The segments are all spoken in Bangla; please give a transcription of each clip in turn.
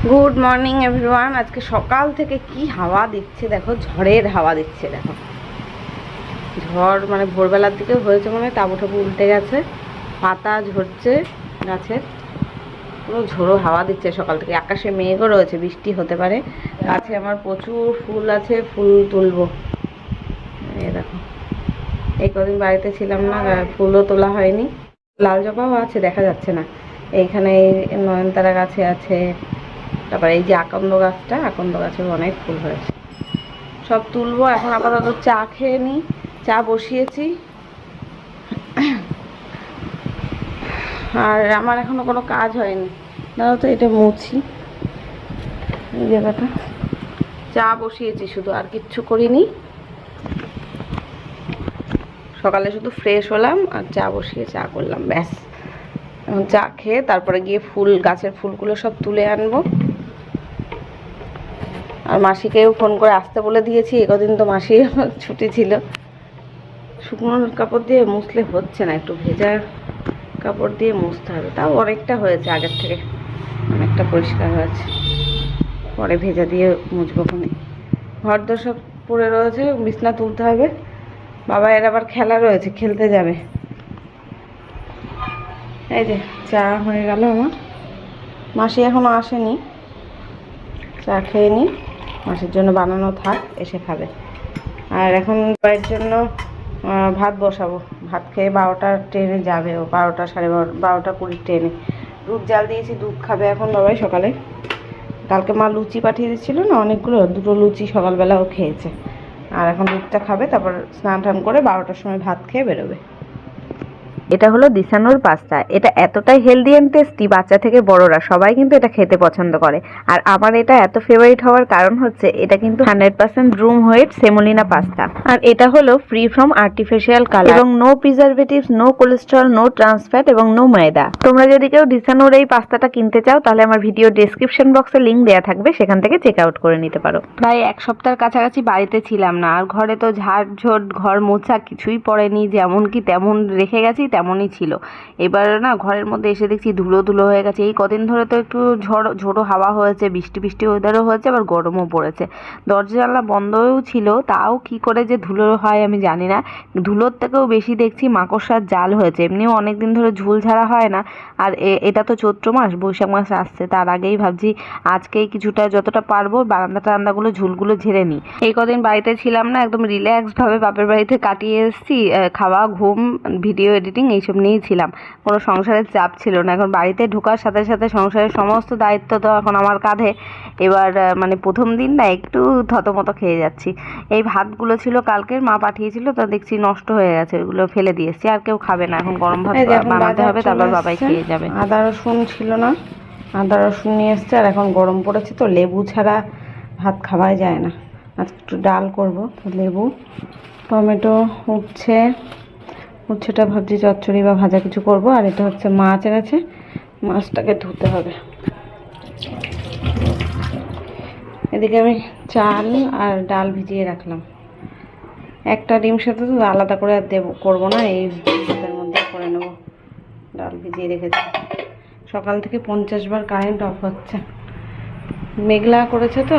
Good morning everyone. আজকে সকাল থেকে কি হাওয়া দিচ্ছে দেখো, ঝড়ের হাওয়া দিচ্ছে দেখো। ঝড় মানে ভোরবেলার দিকে হয়েছে, মানে তাবু টাবু উল্টে গেছে, পাতা ঝরছে গাছের, পুরো ঝোড়ো হাওয়া দিচ্ছে সকাল থেকে। আকাশে মেঘও রয়েছে, বৃষ্টি হতে পারে। গাছে আমার প্রচুর ফুল আছে, ফুল তুলবো। এই দেখো, এই কদিন বাড়িতে ছিলাম না, ফুলও তোলা হয়নি। লাল জবাও আছে, দেখা যাচ্ছে না। এইখানে নয়নতারা গাছে আছে, তারপরে এই যে আকন্দ গাছটা, আকন্দ গাছেও অনেক ফুল হয়েছে, সব তুলবো। এখন আপাতত চা খেয়ে নিই, চা বসিয়েছি। আর আমার এখনো কোনো কাজ হয়নি, দাঁড়াও তো এটা মুছি এই জায়গাটা। চা বসিয়েছি শুধু, আর কিচ্ছু করিনি। সকালে শুধু ফ্রেশ হলাম আর চা বসিয়ে চা করলাম, ব্যাস। এখন চা খেয়ে তারপরে গিয়ে ফুল, গাছের ফুলগুলো সব তুলে আনবো। আর মাসিকেও ফোন করে আসতে বলে দিয়েছি, একদিন তো মাসি ছুটি ছিল। শুকনো কাপড় দিয়ে মুছলে হচ্ছে না, একটু ভেজা কাপড় দিয়ে মুছতে হবে। তাও অনেকটা হয়েছে, আগের থেকে অনেকটা পরিষ্কার হয়েছে। পরে ভেজা দিয়ে মুছবো খুনি। ঘর দোর সব পড়ে রয়েছে, বিছনা তুলতে হবে। বাবা এর আবার খেলা রয়েছে, খেলতে যাবে। এই যে চা হয়ে গেল আমার। মাসি এখনো আসেনি, চা খেয়ে নি, মাসির জন্য বানানো থাক, এসে খাবে। আর এখন বাড়ির জন্য ভাত বসাবো। ভাত খেয়ে 12টার ট্রেনে যাবে ও, 12টা সাড়ে 12টা 20 ট্রেনে। দুধ জাল দিয়েছি, দুধ খাবে এখন বাবাই সকালে। কালকে মা লুচি পাঠিয়ে দিচ্ছিলো না অনেকগুলো, 2টো লুচি সকালবেলাও খেয়েছে। আর এখন দুধটা খাবে, তারপর স্নান টান করে 12টার সময় ভাত খেয়ে বেরোবে। এটা হলো দিশানুর পাস্তা। এটা এতটাই হেলদি এন্ড টেস্টি, বাচ্চা থেকে বড়রা সবাই কিন্তু এটা খেতে পছন্দ করে। আর আমার এটা এত ফেভারিট হওয়ার কারণ হচ্ছে এটা কিন্তু 100% রুম হোয়েট সেমোলিনা পাস্তা। আর এটা হলো ফ্রি ফ্রম আর্টিফিশিয়াল কালার এবং no preservatives, no cholesterol, no trans fat এবং নো ময়দা। তোমরা যদি কেউ দিশানুর এই পাস্তাটা কিনতে চাও তাহলে আমার ভিডিও ডেসক্রিপশন বক্সে লিংক দেওয়া থাকবে, সেখান থেকে চেক আউট করে নিতে পারো। প্রায় এক সপ্তাহের কাছাকাছি বাড়িতে ছিলাম না, আর ঘরে তো ঝাড়ঝোট, ঘর মোছা কিছুই পড়েনি, যেমন কি তেমন রেখে গেছি তেমনই ছিল। এবার না ঘরের মধ্যে এসে দেখছি ধুলো ধুলো হয়ে গেছে। এই কদিন ধরে তো একটু ঝোড়ো হাওয়া হয়েছে, বৃষ্টি বৃষ্টি ওয়েদারও হয়েছে, আবার গরমও পড়েছে। দরজা জানলা বন্ধও ছিল, তাও কি করে যে ধুলো হয় আমি জানি না। ধুলোর থেকেও বেশি দেখছি মাকড়সার জাল হয়েছে। এমনিও অনেক দিন ধরে ঝুল ঝাড়া হয় না, আর এটা তো চৈত্র মাস, বৈশাখ মাস আসছে, তার আগেই ভাবছি আজকেই কিছুটা যতটা পারবো বারান্দা টারান্দাগুলো ঝুলগুলো ঝেড়ে নিই। এই কদিন বাড়িতে ছিলাম না, একদম রিল্যাক্স ভাবে বাপের বাড়িতে কাটিয়ে এসেছি। খাওয়া, ঘুম, ভিডিও এডিটিং এইসব নিয়েই ছিলাম, কোনো সংসারের চাপ ছিল না। এখন বাড়িতে ঢোকার সাথে সাথে সংসারের সমস্ত দায়িত্ব তো এখন আমার কাঁধে। এবার মানে প্রথম দিন না একটু থতমত খেয়ে যাচ্ছি। এই ভাতগুলো ছিল কালকের, মা পাঠিয়েছিল, তা দেখছি নষ্ট হয়ে গেছে, ওইগুলো ফেলে দিয়ে এসেছি। আর কেউ খাবে না, এখন গরম ভাত বানাতে হবে, তারপর বাবাই খেয়ে যাবে। আদা রসুন ছিল না, আদা রসুন নিয়ে এসছে। আর এখন গরম পড়েছে তো, লেবু ছাড়া ভাত খাওয়াই যায় না। আজকে একটু ডাল করবো, লেবু, টমেটো, উচ্ছেটা ভাবছি চচ্চড়ি বা ভাজা কিছু করব। আর এটা হচ্ছে মাছ এনেছে, মাছটাকে ধুতে হবে। এদিকে আমি চাল আর ডাল ভিজিয়ে রাখলাম। একটা ডিম সাথে তো আলাদা করে আর করবো না, এই ভাতের মধ্যে করে নেবো। ডাল ভিজিয়ে রেখেছি। সকাল থেকে 50 বার কারেন্ট অফ হচ্ছে, মেঘলা করেছে তো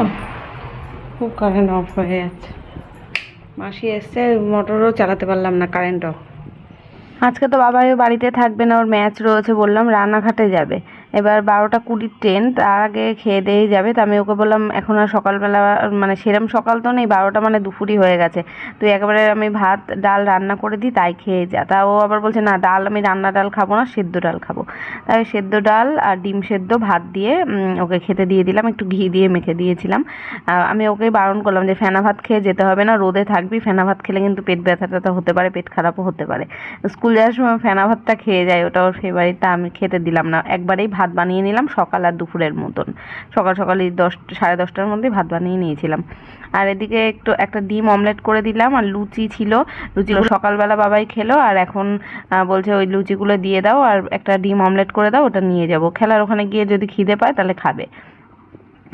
খুব কারেন্ট অফ হয়ে যাচ্ছে। মাসি এসছে, মোটরও চালাতে পারলাম না, কারেন্ট অফ। আজকে তো বাবাও বাড়িতে থাকবে না, ওর ম্যাচ রয়েছে, বললাম রানাঘাটে যাবে। এবার 12টা 20 ট্রেন, তার আগে খেয়ে দিয়েই যাবে। তো আমি ওকে বললাম এখন আর সকালবেলা, মানে সেরম সকাল তো নেই, 12টা মানে দুপুরই হয়ে গেছে, তুই একেবারে আমি ভাত ডাল রান্না করে দিই, তাই খেয়ে যা। তা ও আবার বলছে না, ডাল আমি রান্না ডাল খাবো না, সেদ্ধ ডাল খাবো। তাই সেদ্ধ ডাল আর ডিম সেদ্ধ ভাত দিয়ে ওকে খেতে দিয়ে দিলাম, একটু ঘি দিয়ে মেখে দিয়েছিলাম। আমি ওকে বারণ করলাম যে ফেনা ভাত খেয়ে যেতে হবে না, রোদে থাকবি, ফেনা ভাত খেলে কিন্তু পেট ব্যথা ট্যাথা হতে পারে, পেট খারাপও হতে পারে। স্কুল যাওয়ার সময় ফেনা ভাতটা খেয়ে যায়, ওটা ওর ফেভারিট, তা আমি খেতে দিলাম না। একবারেই ভাত বানিয়ে নিলাম সকাল আর দুপুরের মতন, সকাল সকালই 10 সাড়ে 10টার মধ্যে ভাত বানিয়ে নিয়েছিলাম। আর এদিকে একটা ডিম অমলেট করে দিলাম, আর লুচি ছিল, লুচিগুলো সকালবেলা বাবাই খেলো, আর এখন বলছে ওই লুচিগুলো দিয়ে দাও আর একটা ডিম অমলেট করে দাও, ওটা নিয়ে যাব, খেলার ওখানে গিয়ে যদি খিদে পায় তাহলে খাবে।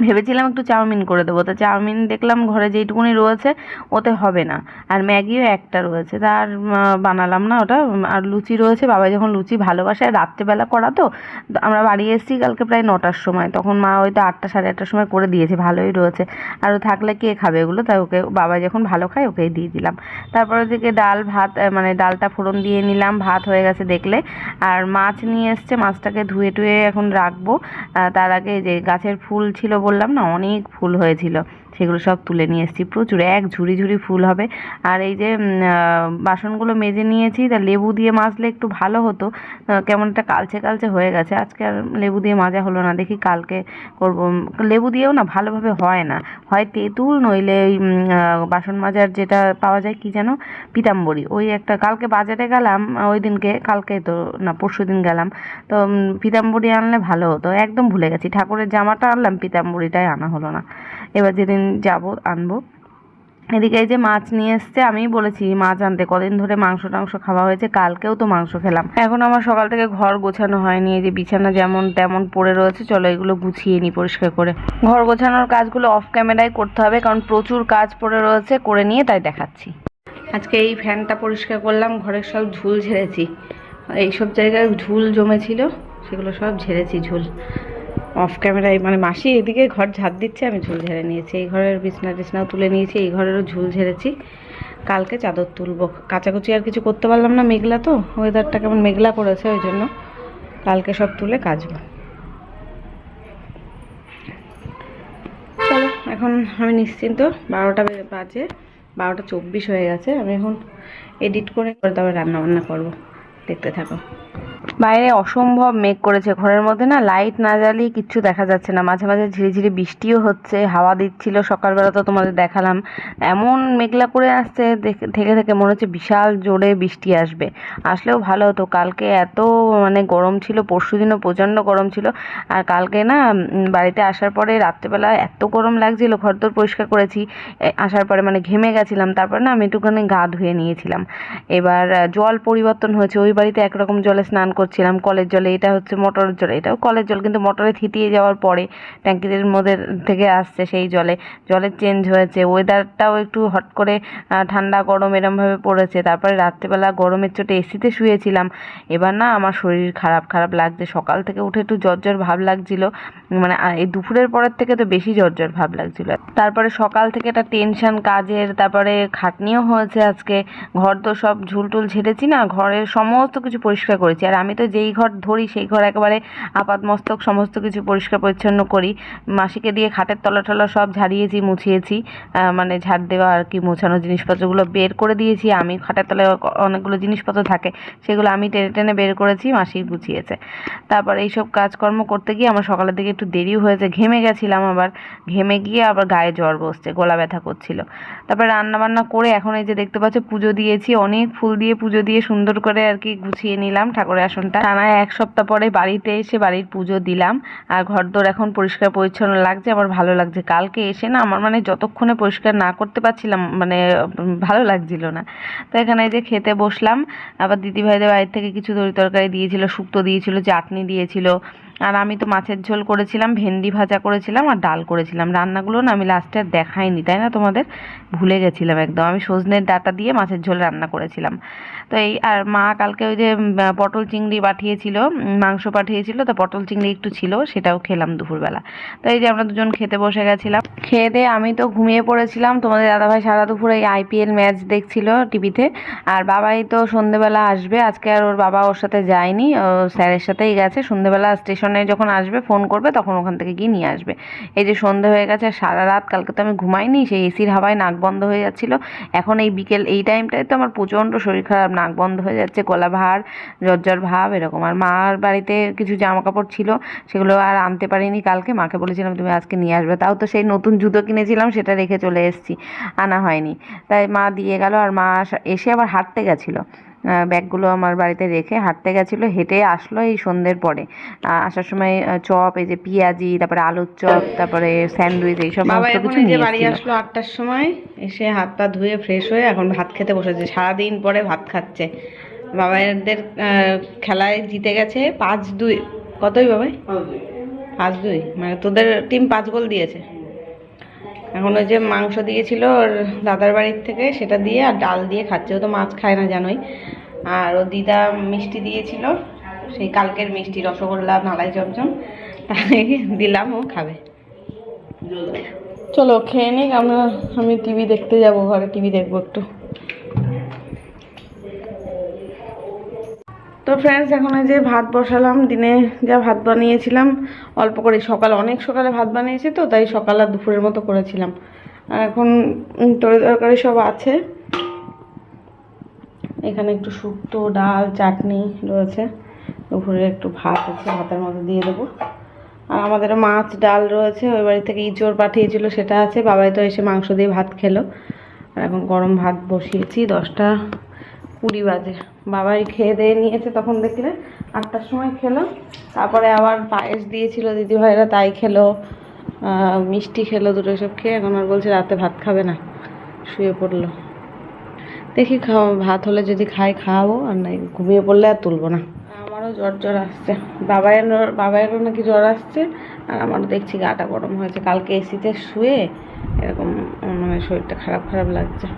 ভেবেছিলাম একটু চাউমিন করে দেবো, তো চাউমিন দেখলাম ঘরে যেইটুকুনি রয়েছে ওতে হবে না, আর ম্যাগিও একটা রয়েছে, তা আর বানালাম না ওটা। আর লুচি রয়েছে, বাবা যখন লুচি ভালোবাসে, আর রাত্রেবেলা করা তো আমরা বাড়ি এসেছি কালকে প্রায় 9টার সময়, তখন মা হয়তো 8টা সাড়ে 8টার সময় করে দিয়েছে, ভালোই রয়েছে। আর থাকলে কে খাবে এগুলো, তাই ওকে, বাবা যখন ভালো খায় ওকেই দিয়ে দিলাম। তারপর ওদিকে ডাল ভাত, মানে ডালটা ফোড়ন দিয়ে নিলাম, ভাত হয়ে গেছে দেখলে। আর মাছ নিয়ে এসছে, মাছটাকে ধুয়ে টুয়ে এখন রাখবো। তার আগে যে গাছের ফুল ছিল বললাম না, অনেক ফুল হয়েছিল, সেগুলো সব তুলে নিয়ে এসেছি, প্রচুর, এক ঝুড়ি ঝুড়ি ফুল হবে। আর এই যে বাসনগুলো মেজে নিয়েছি, তা লেবু দিয়ে মাজলে একটু ভালো হতো, কেমন একটা কালচে কালচে হয়ে গেছে, আজকে আর লেবু দিয়ে মাজা হলো না, দেখি কালকে করব। লেবু দিয়েও না ভালোভাবে হয় না, হয় তেঁতুল, নইলে ওই বাসন মাজার যেটা পাওয়া যায় কি যেন, পিতাম্বরী, ওই একটা কালকে বাজারে গেলাম, ওই দিনকে, কালকে তো না পরশু দিন গেলাম, তো পিতাম্বরী আনলে ভালো হতো, একদম ভুলে গেছি, ঠাকুরের জামাটা আনলাম, পিতাম্বরীটাই আনা হলো না, এবার যেদিন যাব আনবো। এদিকে এই যে মাছ নিয়ে এসছে, আমিই বলেছি মাছ আনতে, কদিন ধরে মাংস টাংস খাওয়া হয়েছে, কালকেও তো মাংস খেলাম। এখন আমার সকাল থেকে ঘর গোছানো হয়নি, এই যে বিছানা যেমন তেমন পড়ে রয়েছে, চলো এগুলো গুছিয়ে নিই পরিষ্কার করে। ঘর গোছানোর কাজগুলো অফ ক্যামেরায় করতে হবে, কারণ প্রচুর কাজ পড়ে রয়েছে, করে নিয়ে তাই দেখাচ্ছি। আজকে এই ফ্যানটা পরিষ্কার করলাম, ঘরের সব ঝুল ঝেড়েছি, এইসব জায়গায় ঝুল জমেছিল, সেগুলো সব ঝেড়েছি ঝুল অফ ক্যামেরায়, মানে মাসি এদিকে ঘর ঝাড় দিচ্ছে, আমি ঝুল ঝেড়ে নিয়েছি, এই ঘরের বিছনা টিছনাও তুলে নিয়েছি, এই ঘরেরও ঝুল ঝেড়েছি, কালকে চাদর তুলবো। কাচাকুচি আর কিছু করতে পারলাম না, মেঘলা তো, ওয়েদারটা কেমন মেঘলা করেছে, ওই জন্য কালকে সব তুলে কাচবো। চলো এখন আমি নিশ্চিন্ত, 12টা বাজে, 12টা 24 হয়ে গেছে, আমি এখন এডিট করে তবে রান্নাবান্না করবো, দেখতে থাকো। বাইরে অসম্ভব মেঘ করেছে, ঘরের মধ্যে না লাইট না জ্বালিয়ে কিচ্ছু দেখা যাচ্ছে না, মাঝে মাঝে ঝিরিঝিরি বৃষ্টিও হচ্ছে, হাওয়া দিচ্ছিল, সকালবেলা তো তোমাদের দেখালাম, এমন মেঘলা করে আসছে, থেকে থেকে মনে হচ্ছে বিশাল জোরে বৃষ্টি আসবে, আসলেও ভালো হতো, কালকে এত মানে গরম ছিল, পরশুদিনও প্রচণ্ড গরম ছিল, আর কালকে না বাড়িতে আসার পরে রাত্রেবেলা এত গরম লাগছিল, ঘরদোর পরিষ্কার করেছি, আসার পরে মানে ঘেমে গেছিলাম, তারপর না আমি একটুখানি গা ধুয়ে নিয়েছিলাম। এবার জল পরিবর্তন হয়েছে, ওই বাড়িতে একরকম জলে স্নান করছিলাম, কলের জলে, এটা হচ্ছে মোটরের জলে, এটাও কলের জল, কিন্তু মোটরে থিতিয়ে যাওয়ার পরে ট্যাঙ্কিদের মধ্যে থেকে আসছে সেই জলের চেঞ্জ হয়েছে, ওয়েদারটাও একটু হট করে ঠান্ডা গরম এরমভাবে পড়েছে, তারপরে রাত্রেবেলা গরমের চোটে এসিতে শুয়েছিলাম, এবার না আমার শরীর খারাপ খারাপ লাগছে, সকাল থেকে উঠে একটু জ্বর জ্বর ভাব লাগছিল, মানে এই দুপুরের পরের থেকে তো বেশি জ্বর জ্বর ভাব লাগছিল, তারপরে সকাল থেকে একটা টেনশন কাজের, তারপরে খাটনিও হয়েছে আজকে, ঘর তো সব ঝুলটুল ঝেড়েছি না, ঘরের সমস্ত কিছু পরিষ্কার করেছি, আর আমি তো যেই ঘর ধরি সেই ঘর একেবারে আপাত মস্তক সমস্ত কিছু পরিষ্কার পরিচ্ছন্ন করি, মাসিকে দিয়ে খাটের তলা টলা সব ঝাড়িয়েছি, মুছিয়েছি, মানে ঝাড় দেওয়া আর কি, মোছানো জিনিসপত্রগুলো বের করে দিয়েছি, আমি খাটের তলায় অনেকগুলো জিনিসপত্র থাকে, সেগুলো আমি টেনে টেনে বের করেছি, মাসি গুছিয়েছে। তারপর এইসব কাজকর্ম করতে গিয়ে আমার সকালের দিকে একটু দেরিও হয়েছে, ঘেমে গেছিলাম, আবার ঘেমে গিয়ে আবার গায়ে জ্বর বসছে, গলা ব্যথা করছিল, তারপর রান্নাবান্না করে এখন এই যে দেখতে পাচ্ছ পুজো দিয়েছি, অনেক ফুল দিয়ে পুজো দিয়ে সুন্দর করে আর কি গুছিয়ে নিলাম ঠাকুরের আসনটা, টানা 1 সপ্তাহ পরে বাড়িতে এসে বাড়ির পুজো দিলাম, আর ঘরদোর এখন পরিষ্কার পরিচ্ছন্ন লাগছে, আমার ভালো লাগছে, কালকে এসে না আমার মানে যতক্ষণে পরিষ্কার না করতে পারছিলাম মানে ভালো লাগছিল না। তো এখানে এই যে খেতে বসলাম, আবার দিদিভাইদের বাড়ির থেকে কিছু তরি তরকারি দিয়েছিল, শুক্তো দিয়েছিল, চাটনি দিয়েছিল, আর আমি তো মাছের ঝোল করেছিলাম, ভেন্ডি ভাজা করেছিলাম, আর ডাল করেছিলাম, রান্নাগুলো না আমি লাস্টে আর দেখাইনি, তাই না তোমাদের, ভুলে গেছিলাম একদম, আমি সজনের ডাঁটা দিয়ে মাছের ঝোল রান্না করেছিলাম। তো এই, আর মা কালকে ওই যে পটল চিংড়ি পাঠিয়েছিল, মাংস পাঠিয়েছিল, তো পটল চিংড়ি একটু ছিল, সেটাও খেলাম দুপুরবেলা। তো এই যে আমরা দুজন খেতে বসে গেছিলাম, খেয়ে দিয়ে আমি তো ঘুমিয়ে পড়েছিলাম, তোমাদের দাদাভাই সারা দুপুর এই IPL ম্যাচ দেখছিল টিভিতে, আর বাবাই তো সন্ধেবেলা আসবে, আজকে আর ওর বাবা ওর সাথে যায়নি, ও স্যারের সাথেই গেছে, সন্ধেবেলা স্টেশনে যখন আসবে ফোন করবে, তখন ওখান থেকে গিয়ে নিয়ে আসবে। এই যে সন্ধে হয়ে গেছে, সারা রাত কালকে তো আমি ঘুমাইনি, সেই এসির হাওয়ায় নাক বন্ধ হয়ে যাচ্ছিলো, এখন এই বিকেল এই টাইমটায় তো আমার প্রচণ্ড শরীর খারাপ, নাক বন্ধ হয়ে যাচ্ছে, গলা ভার, জ্বর ভাব এরকম। আর মার বাড়িতে কিছু জামা কাপড় ছিল, সেগুলো আর আনতে পারিনি কালকে, মাকে বলেছিলাম তুমি আজকে নিয়ে আসবে, তাও তো সেই নতুন জুতো কিনেছিলাম সেটা রেখে চলে এসেছি, আনা হয়নি, তাই মা দিয়ে গেল, আর মা এসে আবার হাঁটতে গেছিলো, ব্যাগগুলো আমার বাড়িতে রেখে হাঁটতে গেছিলো, হেঁটে আসলো এই সন্ধ্যের পরে, আসার সময় চপ, এই যে পেঁয়াজি, তারপরে আলুর চপ, তারপরে স্যান্ডউইচ, এইসব সমস্ত কিছু নিয়ে বাড়ি আসলো 8টার সময়, এসে হাত পা ধুয়ে ফ্রেশ হয়ে এখন ভাত খেতে বসেছে, সারাদিন পরে ভাত খাচ্ছে, বাবাদের খেলায় জিতে গেছে 5-2, কতই বাবাই 5-2, মানে তোদের টিম 5 গোল দিয়েছে। এখন ওই যে মাংস দিয়েছিল ওর দাদার বাড়ির থেকে, সেটা দিয়ে আর ডাল দিয়ে খাচ্ছে। ও তো মাছ খায় না জানোই। আর ও দিদা মিষ্টি দিয়েছিল, সেই কালকের মিষ্টি, রসগোল্লা মালাই চমচম, তাই দিলাম, ও খাবে। চলো খেয়ে নিক, আমি টিভি দেখতে যাব, ঘরে টিভি দেখবো একটু। তো ফ্রেন্ডস, এখন এই যে ভাত বসালাম। দিনে যা ভাত বানিয়েছিলাম অল্প করে, অনেক সকালে ভাত বানিয়েছি তো, তাই সকাল আর দুপুরের মতো করেছিলাম। আর এখন তরি তরকারি সব আছে। এখানে একটু শুক্তো, ডাল, চাটনি রয়েছে। দুপুরে একটু ভাত আছে, ভাতের মধ্যে দিয়ে দেবো। আর আমাদের মাছ ডাল রয়েছে, ওই বাড়ি থেকে ইঁচড় পাঠিয়েছিল, সেটা আছে। বাবাই তো এসে মাংস দিয়ে ভাত খেলো। আর এখন গরম ভাত বসিয়েছি, 10টা 20 বাজে। বাবাই খেয়ে দিয়ে নিয়েছে, তখন দেখলে 8টার সময় খেলো। তারপরে আবার পায়েস দিয়েছিল দিদিভাইরা, তাই খেলো। মিষ্টি খেলো, দুটো সব খেয়ে এখন আর বলছে রাতে ভাত খাবে না, শুয়ে পড়লো। দেখি ভাত হলে যদি খাওয়াবো, আর নাই ঘুমিয়ে পড়লে আর তুলবো না। আমারও জ্বর আসছে, বাবাইয়েরও নাকি জ্বর আসছে। আর আমারও দেখছি গাটা গরম হয়েছে, কালকে এসিতে শুয়ে এরকম মানে শরীরটা খারাপ লাগছে।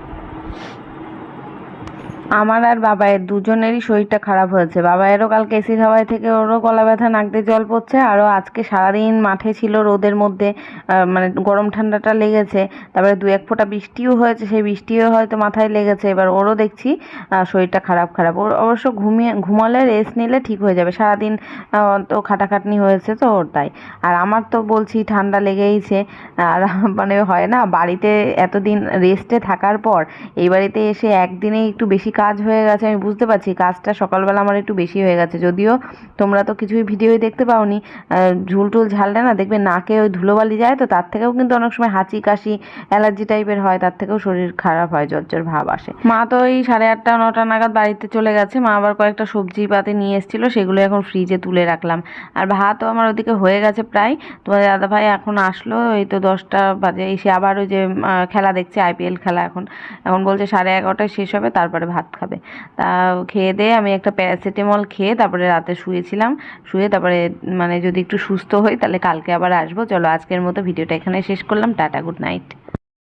আমার আর বাবাইয়ের দুজনেরই শরীরটা খারাপ হয়েছে। বাবাইয়েরও কালকে এসির হাওয়ায় থেকে ওরও গলা ব্যথা, নাক দিয়ে জল পড়ছে। আরও আজকে সারাদিন মাঠে ছিল রোদের মধ্যে, মানে গরম ঠান্ডাটা লেগেছে। তারপরে 2-1 ফোঁটা বৃষ্টিও হয়েছে, সেই বৃষ্টিও হয়তো মাথায় লেগেছে। এবার ওরও দেখছি শরীরটা খারাপ। ওর অবশ্য ঘুমালে রেস্ট নিলে ঠিক হয়ে যাবে। সারাদিন তো খাটাখাটনি হয়েছে তো ওর, তাই। আর আমার তো বলছি ঠান্ডা লেগেইছে। আর মানে হয় না, বাড়িতে এতদিন রেস্টে থাকার পর এই বাড়িতে এসে একদিনেই একটু বেশি কাজ হয়ে গেছে। আমি বুঝতে পারছি কাজটা সকালবেলা আমার একটু বেশি হয়ে গেছে। যদিও তোমরা তো কিছুই ভিডিওই দেখতে পাওনি। ঝুল টুল ঝাড়লে না দেখবে নাকে ওই ধুলোবালি যায়, তো তার থেকেও কিন্তু অনেক সময় হাঁচি কাশি অ্যালার্জি টাইপের হয়, তার থেকেও শরীর খারাপ হয়, জ্বর ভাব আসে। মা তো ওই 8:30-9টা নাগাদ বাড়িতে চলে গেছে। মা আবার কয়েকটা সবজি পাতে নিয়ে এসেছিল, সেগুলো এখন ফ্রিজে তুলে রাখলাম। আর ভাতও আমার ওদিকে হয়ে গেছে প্রায়। তোমার দাদা ভাই এখন আসলো, এই তো 10টা বাজে। এসে আবার ওই যে খেলা দেখছে, IPL খেলা। এখন বলছে 11:30টায় শেষ হবে, তারপরে ভাত খাবে। তা খেয়ে দিয়ে আমি একটা প্যারাসিটামল খেয়ে তারপরে রাতে শুয়েছিলাম। শুয়ে তারপরে মানে যদি একটু সুস্থ হই তাহলে কালকে আবার আসবো। চলো আজকের মতো ভিডিওটা এখানে শেষ করলাম। Tata, good night.